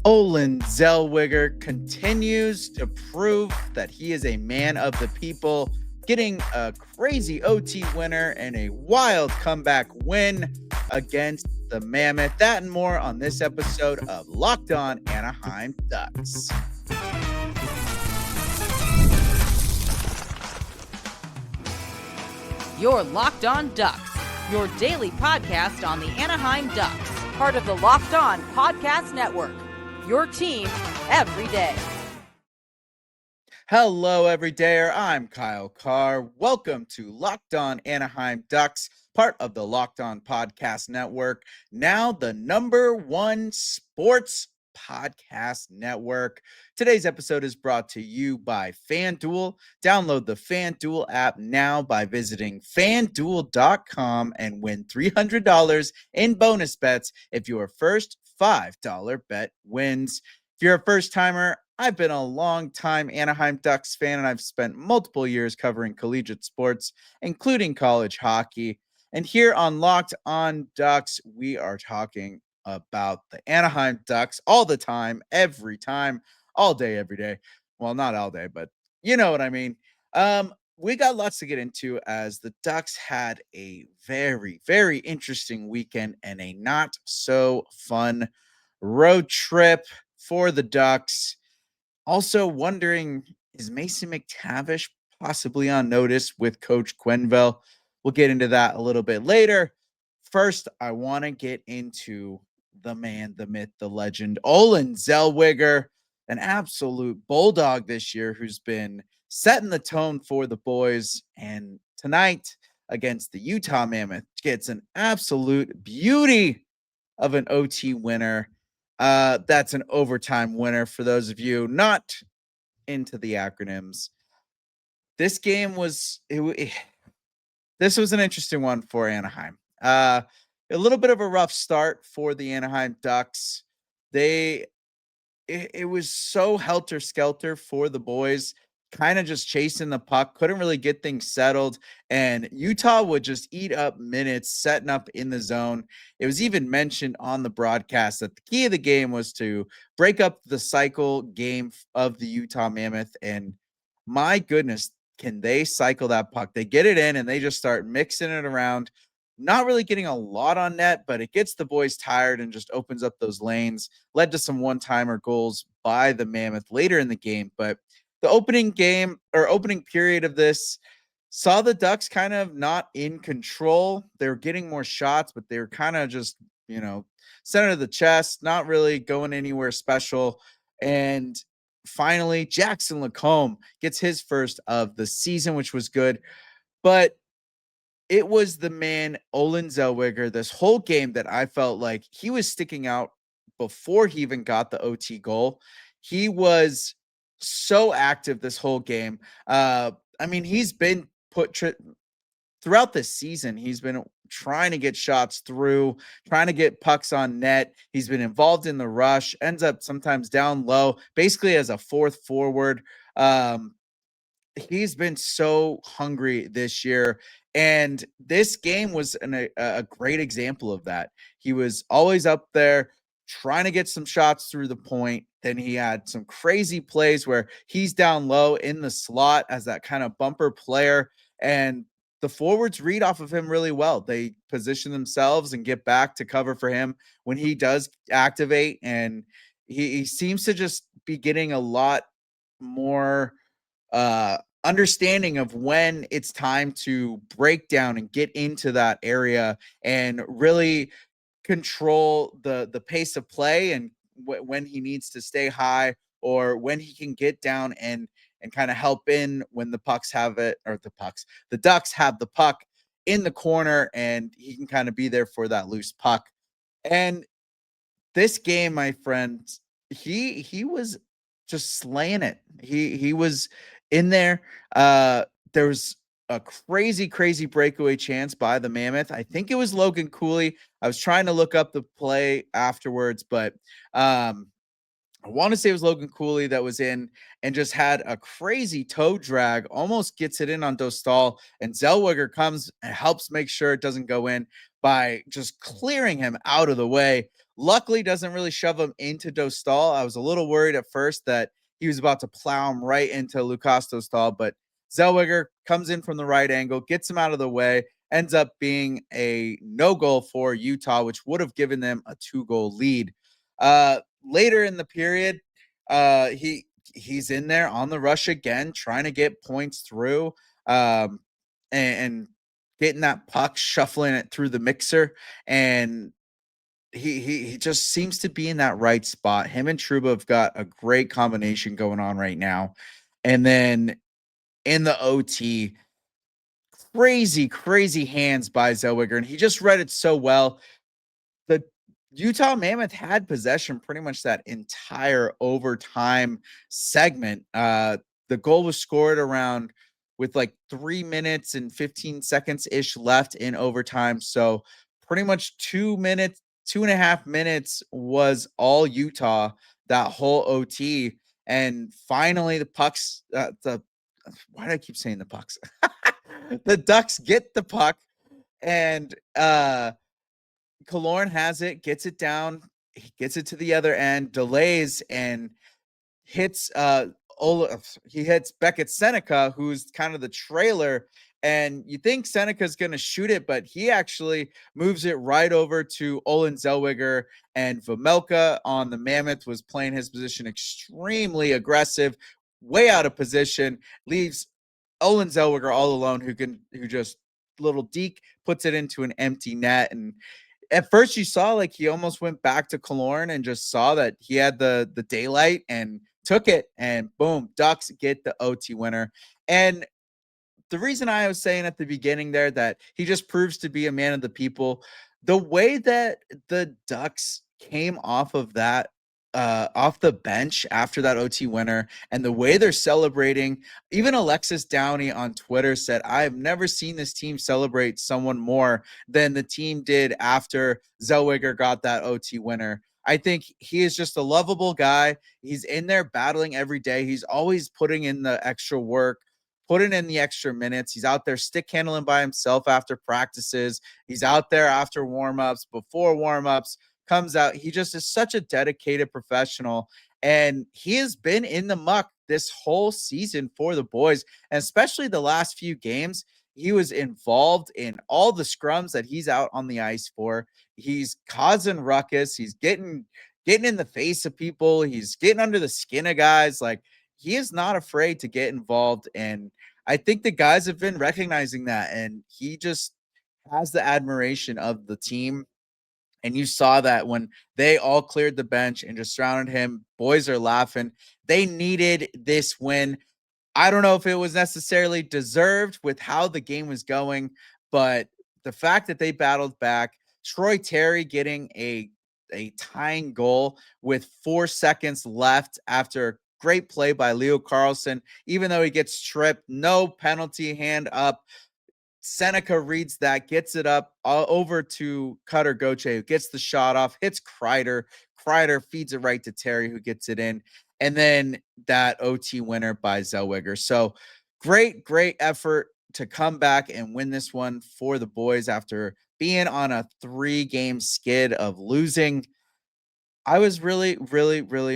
Olen Zellweger continues to prove that he is a man of the people, getting a crazy OT winner and a wild comeback win against the Mammoth. That and more on this episode of Locked On Anaheim Ducks. You're Locked On Ducks, your daily podcast on the Anaheim Ducks, part of the Locked On Podcast Network. Your team every day. Hello, everydayer. I'm Kyle Carr. Welcome to Locked On Anaheim Ducks, part of the Locked On Podcast Network, now the #1 sports podcast network. Today's episode is brought to you by FanDuel. Download the FanDuel app now by visiting FanDuel.com and win $300 in bonus bets if your first $5 bet wins. If you're a first timer, I've been a long time Anaheim Ducks fan, and I've spent multiple years covering collegiate sports, including college hockey. And here on Locked On Ducks, we are talking about the Anaheim Ducks all the time, every time, all day, every day. Well, not all day, but you know what I mean. We got lots to get into as the Ducks had a very, very interesting weekend and a not so fun road trip for the Ducks. Also wondering, is Mason McTavish possibly on notice with Coach Quenneville? We'll get into that a little bit later. First, I want to get into the man, the myth, the legend, Olen Zellweger, an absolute bulldog this year who's been setting the tone for the boys. And tonight against the Utah Mammoth gets an absolute beauty of an OT winner. That's an overtime winner for those of you not into the acronyms. This game was this was an interesting one for Anaheim. A little bit of a rough start for the Anaheim Ducks. It was so helter-skelter for the boys, kind of just chasing the puck, couldn't really get things settled, and Utah would just eat up minutes setting up in the zone. It was even mentioned on the broadcast that the key of the game was to break up the cycle game of the Utah Mammoth, and my goodness, can they cycle that puck? They get it in, and they just start mixing it around, not really getting a lot on net, but it gets the boys tired and just opens up those lanes. Led to some one-timer goals by the Mammoth later in the game, but the opening period of this saw the Ducks kind of not in control. They were getting more shots, but they were kind of just, center of the chest, not really going anywhere special. And finally, Jackson Lacombe gets his first of the season, which was good. But it was the man, Olen Zellweger, this whole game that I felt like he was sticking out before he even got the OT goal. He was so active this whole game. He's been throughout this season. He's been trying to get shots through, trying to get pucks on net. He's been involved in the rush, ends up sometimes down low, basically as a fourth forward. He's been so hungry this year. And this game was a great example of that. He was always up there trying to get some shots through the point. Then he had some crazy plays where he's down low in the slot as that kind of bumper player. And the forwards read off of him really well. They position themselves and get back to cover for him when he does activate. And he seems to just be getting a lot more understanding of when it's time to break down and get into that area and really control the pace of play and when he needs to stay high or when he can get down and kind of help in when the Ducks have the puck in the corner and he can kind of be there for that loose puck. And this game, my friends, he was just slaying it. He was in there. There was a crazy breakaway chance by the Mammoth. I think it was Logan Cooley. I was trying to look up the play afterwards, but I want to say it was Logan Cooley that was in and just had a crazy toe drag, almost gets it in on Dostal, and Zellweger comes and helps make sure it doesn't go in by just clearing him out of the way. Luckily, doesn't really shove him into Dostal. I was a little worried at first that he was about to plow him right into Lukas Dostal, but Zellweger comes in from the right angle, gets him out of the way, ends up being a no goal for Utah, which would have given them a 2-goal lead. Later in the period, he's in there on the rush again, trying to get points through, and getting that puck, shuffling it through the mixer, and he just seems to be in that right spot. Him and Trouba have got a great combination going on right now. And then in the OT, crazy hands by Zellweger, and he just read it so well. The Utah Mammoth had possession pretty much that entire overtime segment. The goal was scored around with like 3 minutes and 15 seconds ish left in overtime. So pretty much 2 minutes, 2.5 minutes was all Utah that whole OT. And finally, the pucks, why do I keep saying the pucks? The Ducks get the puck, and Killorn has it, gets it down, he gets it to the other end, delays, and hits he hits Beckett Seneca, who's kind of the trailer. And you think Seneca's going to shoot it, but he actually moves it right over to Olen Zellweger. And Vejmelka on the Mammoth was playing his position extremely aggressive, way out of position, leaves Olen Zellweger all alone, who just little deke puts it into an empty net. And at first you saw like he almost went back to Killorn and just saw that he had the daylight and took it, and boom, Ducks get the OT winner. And the reason I was saying at the beginning there that he just proves to be a man of the people, the way that the Ducks came off of that, off the bench after that OT winner, and the way they're celebrating. Even Alexis Downey on Twitter said, I've never seen this team celebrate someone more than the team did after Zellweger got that OT winner. I think he is just a lovable guy. He's in there battling every day. He's always putting in the extra work, putting in the extra minutes. He's out there stick handling by himself after practices. He's out there after warmups, before warmups, comes out. He just is such a dedicated professional. And he has been in the muck this whole season for the boys, and especially the last few games. He was involved in all the scrums that he's out on the ice for. He's causing ruckus. He's getting in the face of people. He's getting under the skin of guys. Like, he is not afraid to get involved. And I think the guys have been recognizing that. And he just has the admiration of the team. And you saw that when they all cleared the bench and just surrounded him, boys are laughing. They needed this win. I don't know if it was necessarily deserved with how the game was going, but the fact that they battled back, Troy Terry getting a tying goal with 4 seconds left after great play by Leo Carlsson, even though he gets tripped, no penalty, hand up. Seneca reads that, gets it up over to Cutter Goche, who gets the shot off, hits Kreider. Kreider feeds it right to Terry, who gets it in. And then that OT winner by Zellweger. So great effort to come back and win this one for the boys after being on a 3-game skid of losing. I was really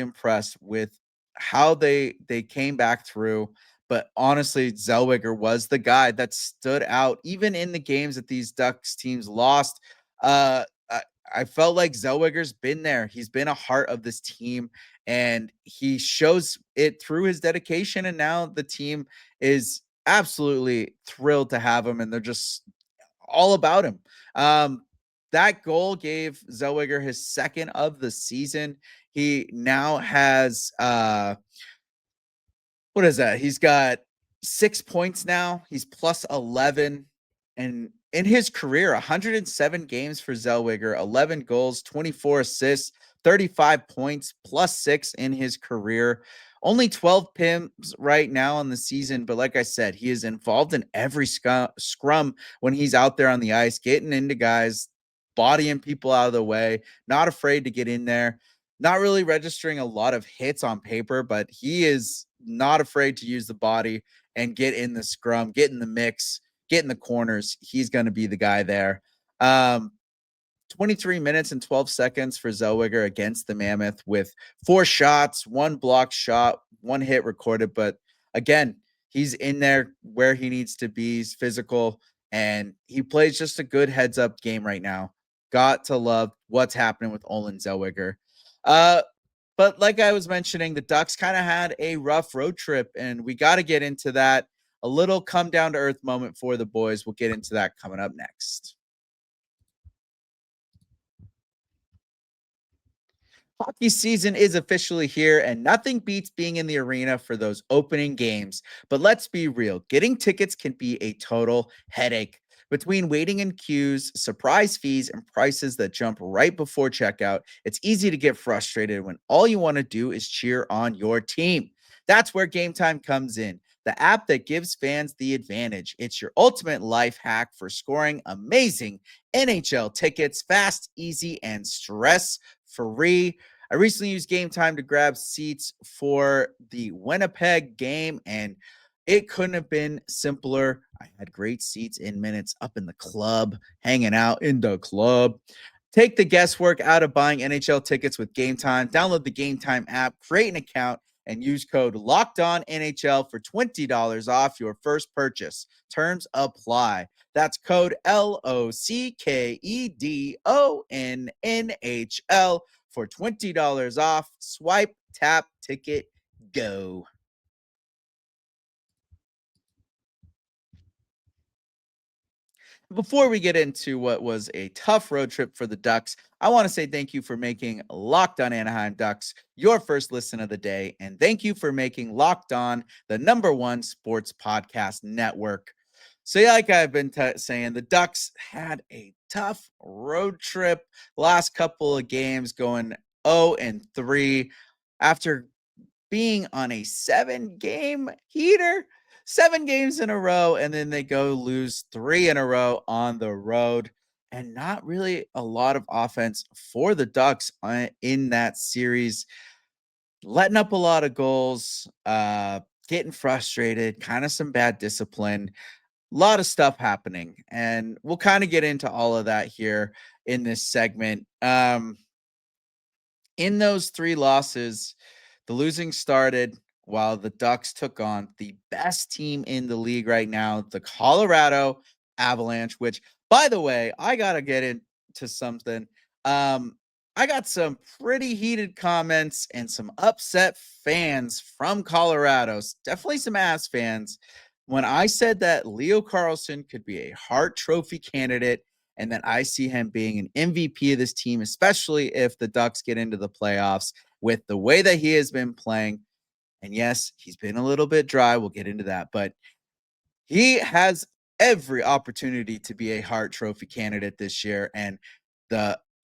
impressed with how they came back through. But honestly, Zellweger was the guy that stood out even in the games that these Ducks teams lost. I felt like Zellweger's been there. He's been a heart of this team, and he shows it through his dedication. And now the team is absolutely thrilled to have him, and they're just all about him. That goal gave Zellweger his second of the season. He now has what is that? He's got 6 points now. He's plus 11. And in his career, 107 games for Zellweger, 11 goals, 24 assists, 35 points, plus 6 in his career. Only 12 PIMs right now on the season. But like I said, he is involved in every scrum when he's out there on the ice, getting into guys, bodying people out of the way, not afraid to get in there. Not really registering a lot of hits on paper, but he is not afraid to use the body and get in the scrum, get in the mix, get in the corners. He's going to be the guy there. 23 minutes and 12 seconds for Zellweger against the Mammoth with 4 shots, 1 blocked shot, 1 hit recorded. But again, he's in there where he needs to be. He's physical, and he plays just a good heads-up game right now. Got to love what's happening with Olen Zellweger. But like I was mentioning, the Ducks kind of had a rough road trip, and we got to get into that. A little come down to earth moment for the boys. We'll get into that coming up next. Hockey season is officially here, and nothing beats being in the arena for those opening games. But let's be real, getting tickets can be a total headache. Between waiting in queues, surprise fees, and prices that jump right before checkout, it's easy to get frustrated when all you want to do is cheer on your team. That's where Game Time comes in, the app that gives fans the advantage. It's your ultimate life hack for scoring amazing NHL tickets fast, easy, and stress free. I recently used Game Time to grab seats for the Winnipeg game, and it couldn't have been simpler. I had great seats in minutes up in the club, hanging out in the club. Take the guesswork out of buying NHL tickets with Game Time. Download the Game Time app, create an account, and use code LOCKEDONNHL for $20 off your first purchase. Terms apply. That's code LOCKEDONNHL for $20 off. Swipe, tap, ticket, go. Before we get into what was a tough road trip for the Ducks, I want to say thank you for making Locked On Anaheim Ducks your first listen of the day. And thank you for making Locked On the #1 sports podcast network. So, yeah, like I've been saying, the Ducks had a tough road trip. Last couple of games going 0-3 after being on a 7-game heater, 7 games in a row, and then they go lose 3 in a row on the road. And not really a lot of offense for the Ducks in that series, letting up a lot of goals, getting frustrated, kind of some bad discipline, a lot of stuff happening. And we'll kind of get into all of that here in this segment. In those 3 losses, the losing started while the Ducks took on the best team in the league right now, the Colorado Avalanche, which, by the way, I got to get into something. I got some pretty heated comments and some upset fans from Colorado, definitely some ass fans, when I said that Leo Carlsson could be a Hart Trophy candidate and that I see him being an MVP of this team, especially if the Ducks get into the playoffs with the way that he has been playing. And yes, he's been a little bit dry. We'll get into that, but he has every opportunity to be a Hart Trophy candidate this year. And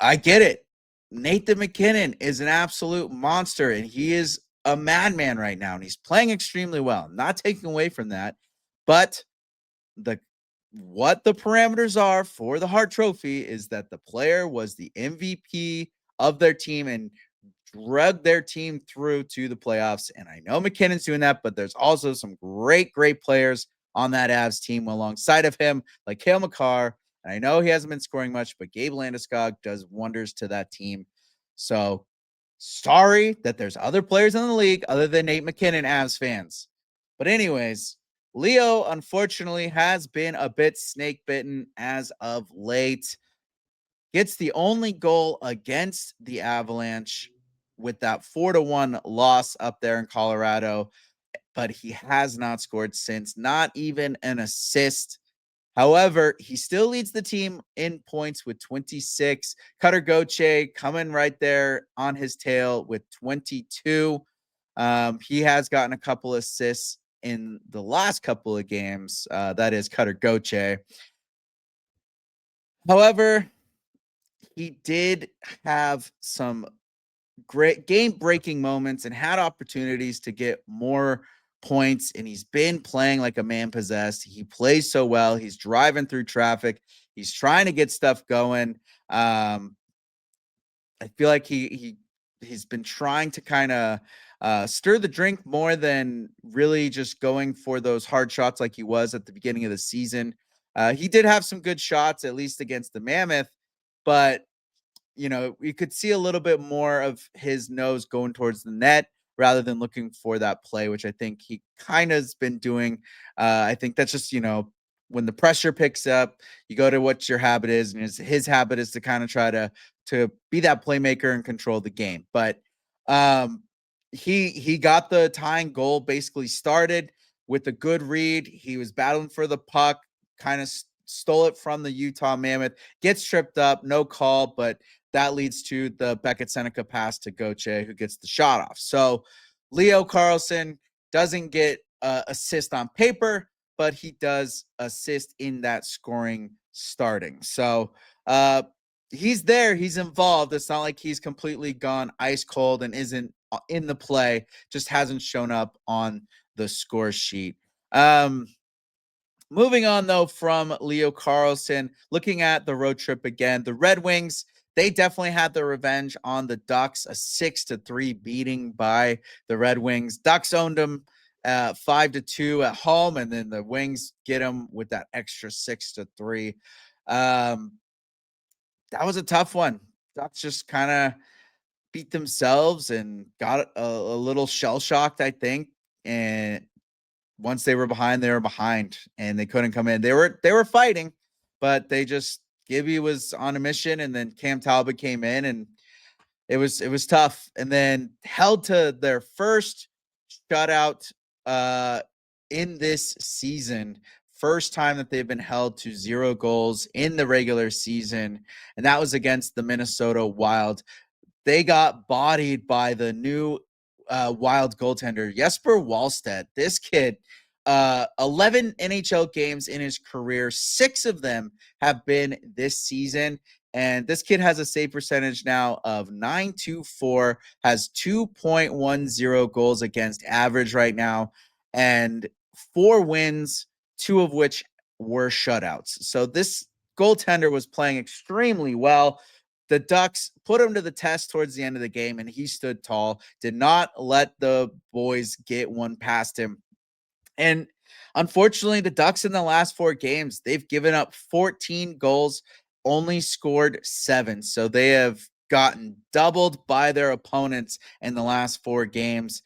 I get it. Nathan MacKinnon is an absolute monster, and he is a madman right now, and he's playing extremely well. Not taking away from that, but what the parameters are for the Hart Trophy is that the player was the MVP of their team and drug their team through to the playoffs. And I know McKinnon's doing that, but there's also some great players on that Avs team alongside of him, like Cale Makar. And I know he hasn't been scoring much, but Gabe Landeskog does wonders to that team. So sorry that there's other players in the league other than Nate MacKinnon Avs fans. But anyways, Leo, unfortunately, has been a bit snake bitten as of late. Gets the only goal against the Avalanche with that 4-1 loss up there in Colorado, but he has not scored since, not even an assist. However, he still leads the team in points with 26. Cutter Gauthier coming right there on his tail with 22. He has gotten a couple assists in the last couple of games. That is Cutter Gauthier. However, he did have some great game-breaking moments and had opportunities to get more points, and he's been playing like a man possessed. He plays so well. He's driving through traffic. He's trying to get stuff going. I feel like he's been trying to kind of stir the drink more than really just going for those hard shots like he was at the beginning of the season. He did have some good shots, at least against the Mammoth, but you could see a little bit more of his nose going towards the net rather than looking for that play, which I think he kind of has been doing. I think that's just, when the pressure picks up, you go to what your habit is, and his habit is to kind of try to be that playmaker and control the game. But um, he got the tying goal basically started with a good read. He was battling for the puck, kind of stole it from the Utah Mammoth, gets tripped up, no call, but that leads to the Beckett Seneca pass to Kjer, who gets the shot off. So Leo Carlsson doesn't get assist on paper, but he does assist in that scoring starting. So he's there, he's involved. It's not like he's completely gone ice cold and isn't in the play, just hasn't shown up on the score sheet. Moving on, though, from Leo Carlsson, looking at the road trip again, the Red Wings, they definitely had their revenge on the Ducks, a 6-3 beating by the Red Wings. Ducks owned them 5-2 at home, and then the Wings get them with that extra 6-3. That was a tough one. Ducks just kind of beat themselves and got a little shell-shocked, I think, and once they were behind and they couldn't come in. They were fighting, but Gibby was on a mission, and then Cam Talbot came in, and it was tough. And then held to their first shutout in this season. First time that they've been held to 0 goals in the regular season, and that was against the Minnesota Wild. They got bodied by the new Wild goaltender, Jesper Wallstedt. This kid, 11 NHL games in his career. 6 of them have been this season. And this kid has a save percentage now of 924, has 2.10 goals against average right now, and 4 wins, 2 of which were shutouts. So this goaltender was playing extremely well. The Ducks put him to the test towards the end of the game, and he stood tall, did not let the boys get one past him. And unfortunately, the Ducks in the last 4 games, they've given up 14 goals, only scored 7. So they have gotten doubled by their opponents in the last 4 games.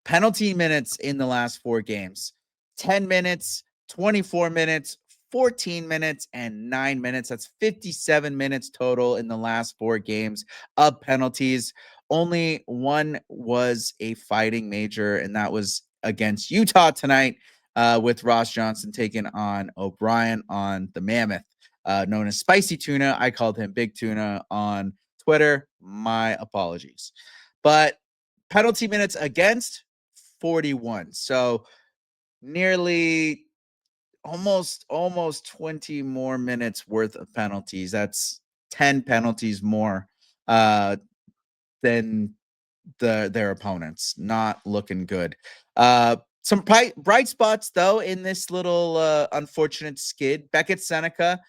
Penalty minutes in the last 4 games, 10 minutes, 24 minutes, 14 minutes, and 9 minutes. That's 57 minutes total in the last 4 games of penalties. Only one was a fighting major, and that was against Utah tonight with Ross Johnson taking on O'Brien on the Mammoth, known as Spicy Tuna. I called him Big Tuna on Twitter. My apologies. But penalty minutes against 41. So nearly almost 20 more minutes worth of penalties. That's 10 penalties more than their opponents. Not looking good. Some bright spots, though, in this little unfortunate skid. Beckett Seneca,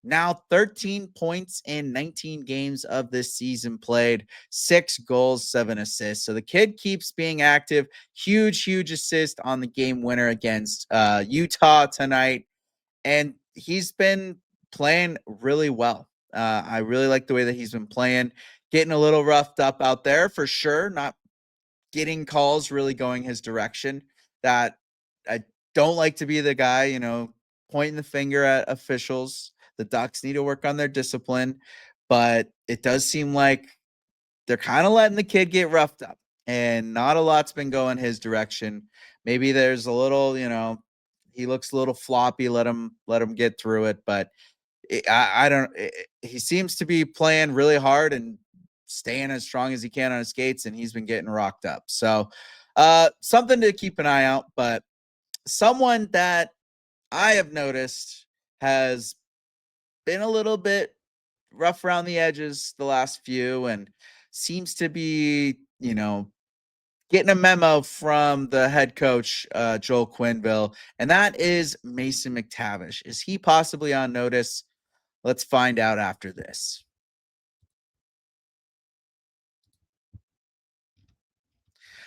now 13 points in 19 games of this season played, 6 goals, 7 assists. So the kid keeps being active. Huge assist on the game winner against Utah tonight. And he's been playing really well. I really like the way that he's been playing, getting a little roughed up out there for sure, not getting calls really going his direction. That I don't like to be the guy, pointing the finger at officials. The Ducks need to work on their discipline, but it does seem like they're kind of letting the kid get roughed up, and not a lot's been going his direction. Maybe there's a little, he looks a little floppy. Let him get through it, but I don't. He seems to be playing really hard and staying as strong as he can on his skates, and he's been getting rocked up. So something to keep an eye out. But someone that I have noticed has been a little bit rough around the edges the last few, and seems to be, getting a memo from the head coach, Joel Quenneville, and that is Mason McTavish. Is he possibly on notice? Let's find out after this.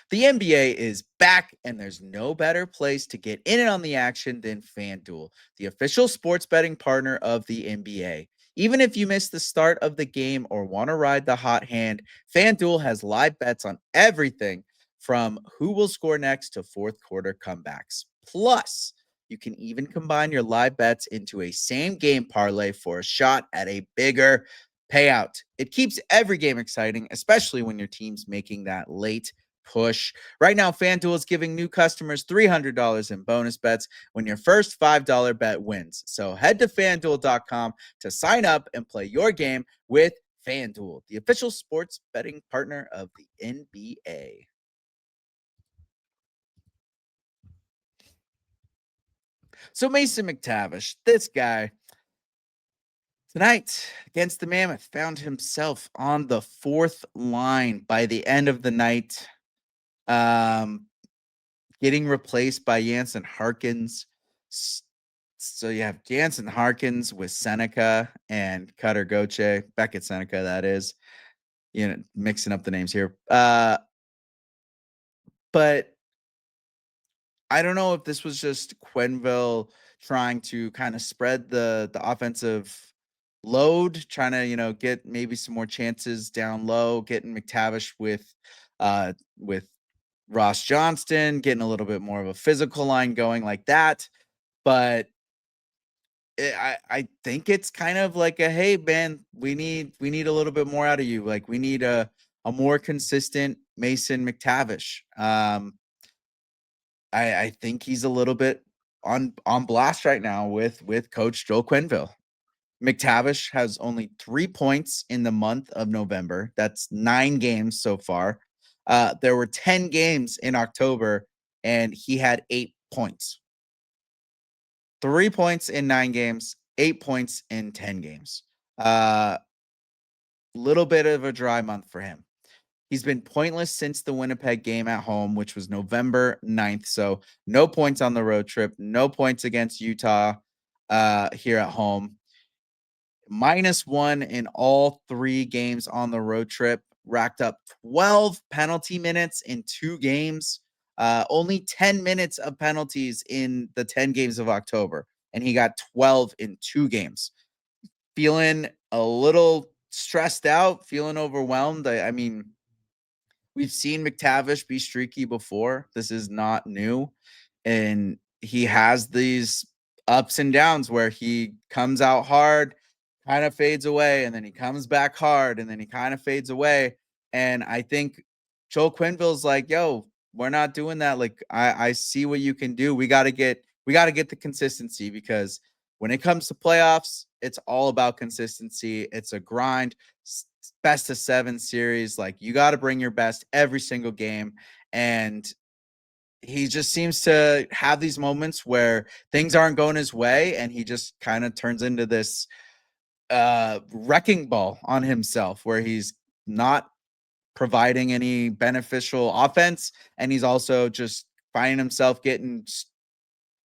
The NBA is back, and there's no better place to get in and on the action than FanDuel, the official sports betting partner of the NBA. Even if you miss the start of the game or want to ride the hot hand, FanDuel has live bets on everything from who will score next to fourth quarter comebacks. Plus, you can even combine your live bets into a same game parlay for a shot at a bigger payout. It keeps every game exciting, especially when your team's making that late push. Right now, FanDuel is giving new customers $300 in bonus bets when your first $5 bet wins. So head to FanDuel.com to sign up and play your game with FanDuel, the official sports betting partner of the NBA. So Mason McTavish, this guy, tonight against the Mammoth, found himself on the fourth line by the end of the night. Getting replaced by Jansen Harkins. So you have Jansen Harkins with Seneca and Cutter Goche, Beckett Seneca, that is. Mixing up the names here. But I don't know if this was just Quenneville trying to kind of spread the offensive load, trying to, get maybe some more chances down low, getting McTavish with Ross Johnston, getting a little bit more of a physical line going like that. But I think it's kind of like a, hey man, we need a little bit more out of you. Like we need a more consistent Mason McTavish. I think he's a little bit on blast right now with Coach Joel Quenneville. McTavish has only 3 points in the month of November. That's 9 games so far. There were 10 games in October, and he had 8 points. 3 points in 9 games, 8 points in 10 games. Little bit of a dry month for him. He's been pointless since the Winnipeg game at home, which was November 9th. So no points on the road trip, no points against Utah here at home. -1 in all 3 games on the road trip. Racked up 12 penalty minutes in 2 games. Only 10 minutes of penalties in the 10 games of October. And he got 12 in 2 games. Feeling a little stressed out, feeling overwhelmed. I mean, we've seen McTavish be streaky before. This is not new. And he has these ups and downs where he comes out hard, kind of fades away, and then he comes back hard, and then he kind of fades away. And I think Joel Quenneville's like, yo, we're not doing that. Like, I see what you can do. We gotta get the consistency, because when it comes to playoffs, it's all about consistency. It's a grind. Best of 7 series. Like, you got to bring your best every single game. And he just seems to have these moments where things aren't going his way, and he just kind of turns into this wrecking ball on himself, where he's not providing any beneficial offense, and he's also just finding himself getting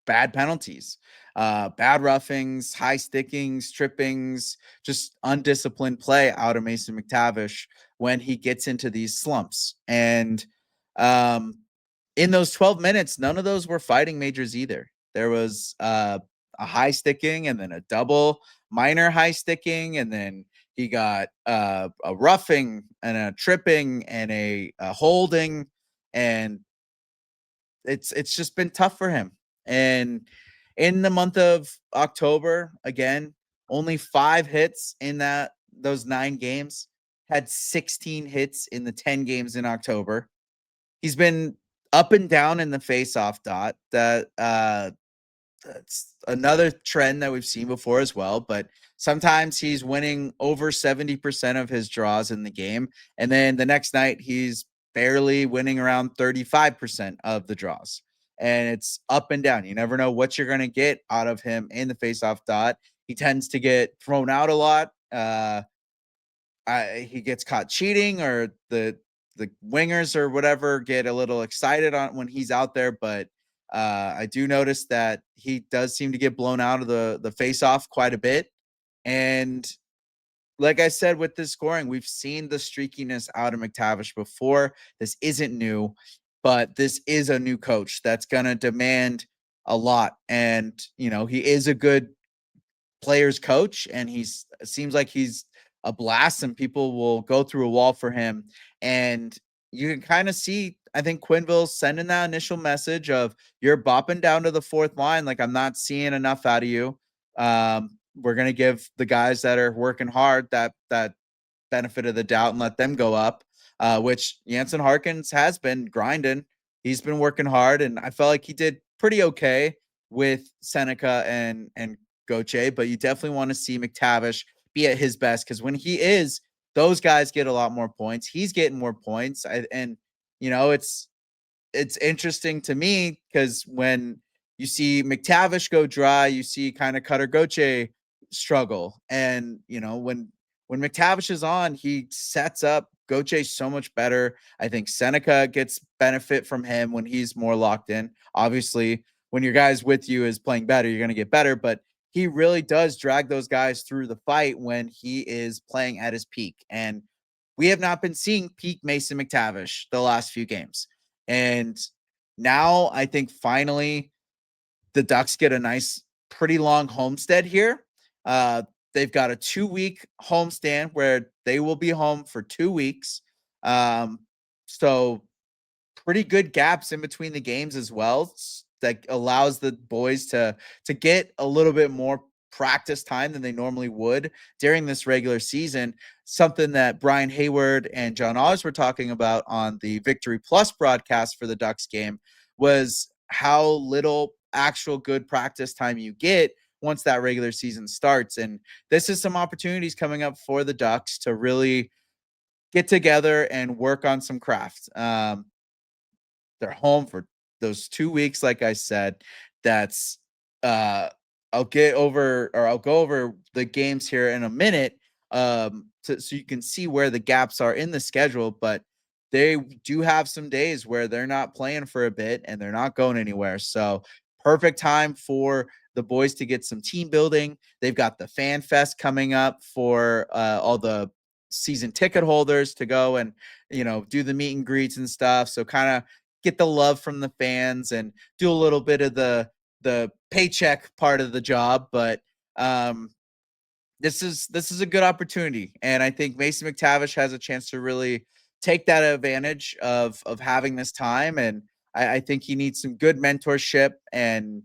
bad penalties, bad roughings, high stickings, trippings, just undisciplined play out of Mason McTavish when he gets into these slumps. And in those 12 minutes, none of those were fighting majors either. There was a high sticking, and then a double minor high sticking, and then he got a roughing and a tripping and a holding, and it's just been tough for him. And in the month of October, again, only 5 hits in those 9 games. Had 16 hits in the 10 games in October. He's been up and down in the face-off dot. That's another trend that we've seen before as well. But sometimes he's winning over 70% of his draws in the game, and then the next night he's barely winning around 35% of the draws. And it's up and down. You never know what you're going to get out of him in the face-off dot. He tends to get thrown out a lot. He gets caught cheating, or the wingers or whatever get a little excited on when he's out there. But I do notice that he does seem to get blown out of the face-off quite a bit. And like I said, with this scoring, we've seen the streakiness out of McTavish before. This isn't new, but this is a new coach that's going to demand a lot. And, he is a good players coach, and seems like he's a blast, and people will go through a wall for him. And you can kind of see, I think Quenneville sending that initial message of, you're bopping down to the fourth line. Like, I'm not seeing enough out of you. We're going to give the guys that are working hard that benefit of the doubt and let them go up, which Jansen Harkins has been grinding. He's been working hard, and I felt like he did pretty okay with Seneca and Gauthier, but you definitely want to see McTavish be at his best, because when he is, those guys get a lot more points. He's getting more points. And it's interesting to me, because when you see McTavish go dry, you see kind of Cutter Gauthier struggle. And, when McTavish is on, he sets up Gauthier so much better. I think Seneca gets benefit from him when he's more locked in. Obviously, when your guys with you is playing better, you're going to get better, but he really does drag those guys through the fight when he is playing at his peak. And we have not been seeing peak Mason McTavish the last few games. And now I think finally the Ducks get a nice, pretty long homestand here. They've got a 2-week homestand where they will be home for 2 weeks. So pretty good gaps in between the games as well. That allows the boys to get a little bit more practice time than they normally would during this regular season. Something that Brian Hayward and John Oz were talking about on the Victory Plus broadcast for the Ducks game was how little actual good practice time you get once that regular season starts. And this is some opportunities coming up for the Ducks to really get together and work on some craft. They're home for those 2 weeks, like I said. That's I'll go over the games here in a minute, so you can see where the gaps are in the schedule. But they do have some days where they're not playing for a bit and they're not going anywhere. So perfect time for the boys to get some team building. They've got the Fan Fest coming up for all the season ticket holders to go and do the meet and greets and stuff. So kind of get the love from the fans and do a little bit of the paycheck part of the job. But this is a good opportunity, and I think Mason McTavish has a chance to really take that advantage of having this time. And I think he needs some good mentorship and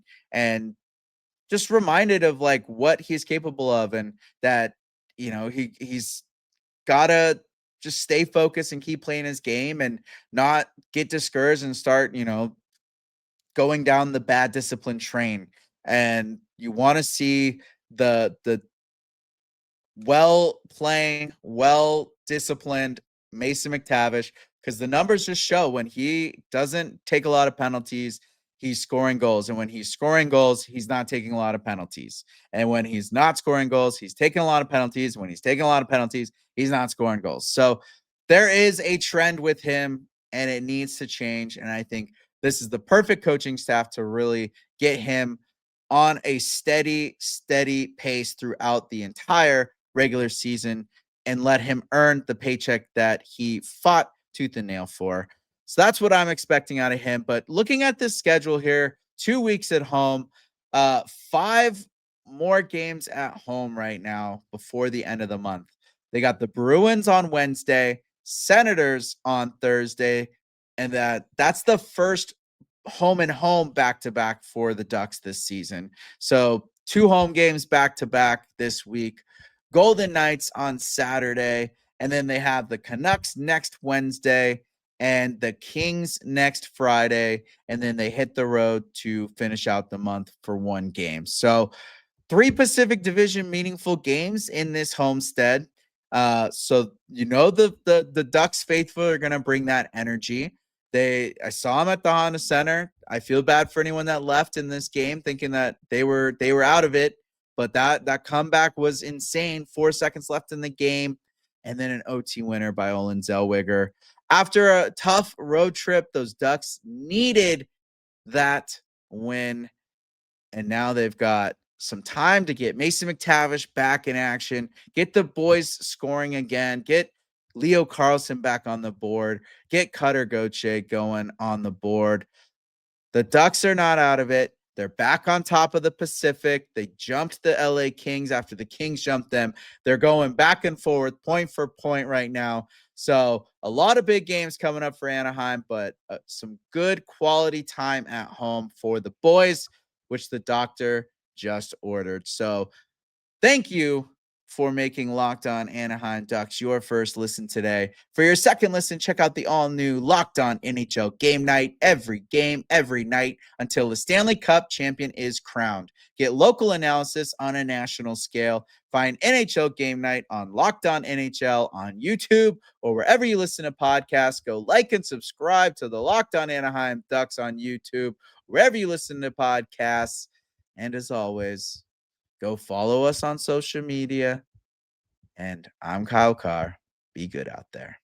just reminded of like what he's capable of, and that he's gotta just stay focused and keep playing his game and not get discouraged and start going down the bad discipline train. And you want to see the well playing, well disciplined Mason McTavish, because the numbers just show when he doesn't take a lot of penalties, he's scoring goals. And when he's scoring goals, he's not taking a lot of penalties. And when he's not scoring goals, he's taking a lot of penalties. When he's taking a lot of penalties, he's not scoring goals. So there is a trend with him, and it needs to change. And I think this is the perfect coaching staff to really get him on a steady pace throughout the entire regular season and let him earn the paycheck that he fought tooth and nail for. So that's what I'm expecting out of him. But looking at this schedule here, 2 weeks at home, 5 more games at home right now before the end of the month. They got the Bruins on Wednesday, Senators on Thursday, and that's the first home and home back-to-back for the Ducks this season. So 2 home games back-to-back this week. Golden Knights on Saturday, and then they have the Canucks next Wednesday and the Kings next Friday, and then they hit the road to finish out the month for 1 game. So 3 Pacific Division meaningful games in this homestead. So the Ducks faithful are going to bring that energy. I saw them at the Honda Center. I feel bad for anyone that left in this game thinking that they were out of it, but that comeback was insane. 4 seconds left in the game, and then an OT winner by Olen Zellweger. After a tough road trip, those Ducks needed that win, and now they've got some time to get Mason McTavish back in action, get the boys scoring again, get Leo Carlsson back on the board, get Cutter Gauthier going on the board. The Ducks are not out of it. They're back on top of the Pacific. They jumped the LA Kings after the Kings jumped them. They're going back and forth, point for point right now. So a lot of big games coming up for Anaheim, but some good quality time at home for the boys, which the doctor just ordered. So thank you for making Locked On Anaheim Ducks your first listen today. For your second listen, check out the all-new Locked On NHL Game Night. Every game, every night, until the Stanley Cup champion is crowned. Get local analysis on a national scale. Find NHL Game Night on Locked On NHL on YouTube or wherever you listen to podcasts. Go like and subscribe to the Locked On Anaheim Ducks on YouTube, wherever you listen to podcasts. And as always, go follow us on social media. And I'm Kyle Carr. Be good out there.